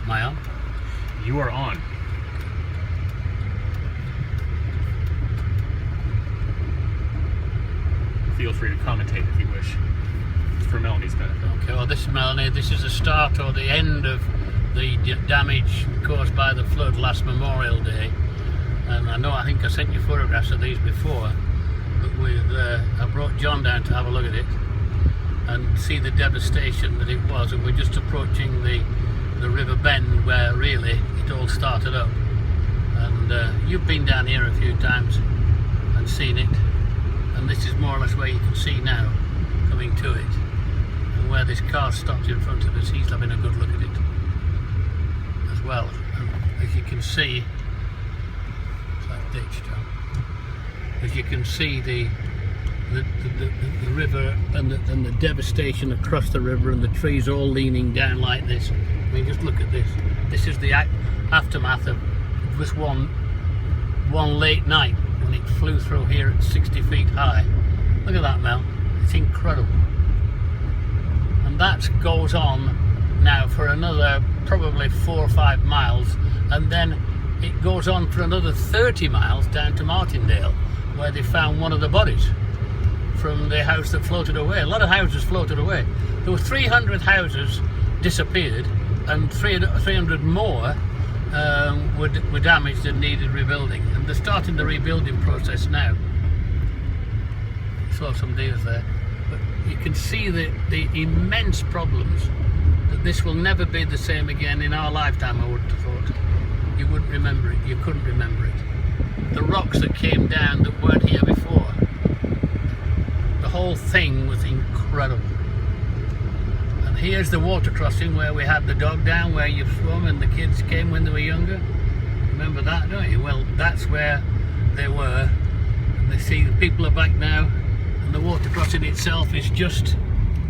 Am I on? You are on. Feel free to commentate if you wish, for Melanie's benefit. Okay, well this is Melanie. This is the start or the end of the damage caused by the flood last Memorial Day. And I think I sent you photographs of these before, but I brought John down to have a look at it and see the devastation that it was. And we're just approaching the river bend where really it all started up. And you've been down here a few times and seen it, and this is more or less where you can see now coming to it, and where this car stopped in front of us. He's having a good look at it as well. And as you can see, it's that ditch, John. As you can see the river and the devastation across the river, and the trees all leaning down like this. I mean, just look at this. This is the aftermath of this one late night when it flew through here at 60 feet high. Look at that, Mel. It's incredible. And that goes on now for another probably 4 or 5 miles, and then it goes on for another 30 miles down to Martindale, where they found one of the bodies from the house that floated away. A lot of houses floated away. There were 300 houses disappeared, and 300 more were damaged and needed rebuilding. And they're starting the rebuilding process now. Saw some deers there. But you can see the immense problems, that this will never be the same again in our lifetime, I would have thought. You wouldn't remember it. You couldn't remember it. The rocks that came down that weren't here before. The whole thing was incredible. And here's the water crossing where we had the dog down, where you swum and the kids came when they were younger. Remember that, don't you? Well, that's where they were. And they see the people are back now, and the water crossing itself is just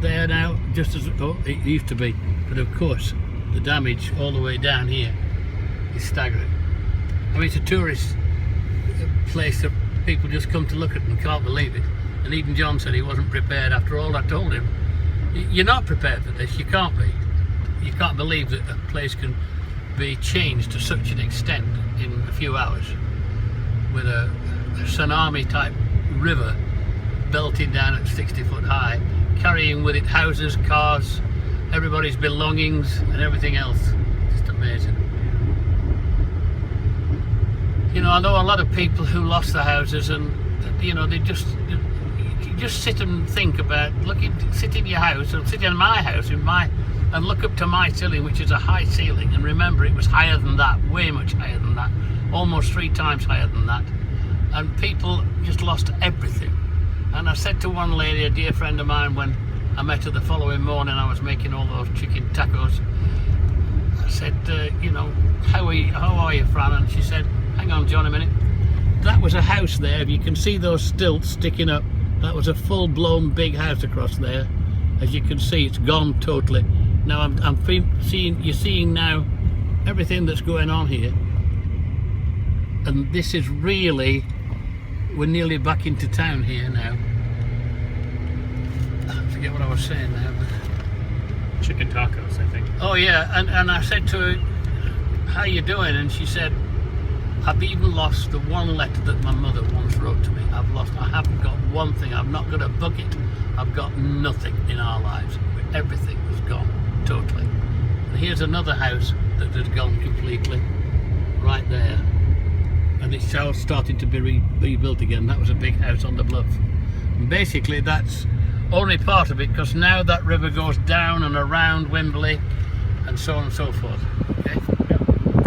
there now, just as it used to be. But of course, the damage all the way down here is staggering. I mean, it's a tourist place that people just come to look at and can't believe it. And even John said he wasn't prepared after all I told him. You're not prepared for this, you can't be. You can't believe that a place can be changed to such an extent in a few hours, with a tsunami type river belting down at 60 foot high, carrying with it houses, cars, everybody's belongings and everything else. Just amazing. You know, I know a lot of people who lost their houses, and you know, they just sit and think about sit in your house, or sit in my house and look up to my ceiling, which is a high ceiling, and remember it was higher than that, way much higher than that, almost 3 times higher than that, and people just lost everything. And I said to one lady, a dear friend of mine, when I met her the following morning, I was making all those chicken tacos. I said, you know, how are you, Fran? And she said, hang on, John, a minute. That was a house there. You can see those stilts sticking up. That was a full-blown big house across there. As you can see, it's gone totally. Now you're seeing now everything that's going on here, and this is really, we're nearly back into town here now. I forget what I was saying now. Chicken tacos, I think. Oh yeah, and I said to her, how you doing? And she said, I've even lost the one letter that my mother once wrote to me. I haven't got one thing. I've not got a bucket. I've got nothing in our lives. Everything was gone, totally. And here's another house that has gone completely, right there. And it's now starting to be rebuilt again. That was a big house on the bluff. And basically that's only part of it, because now that river goes down and around Wimberley and so on and so forth. Okay?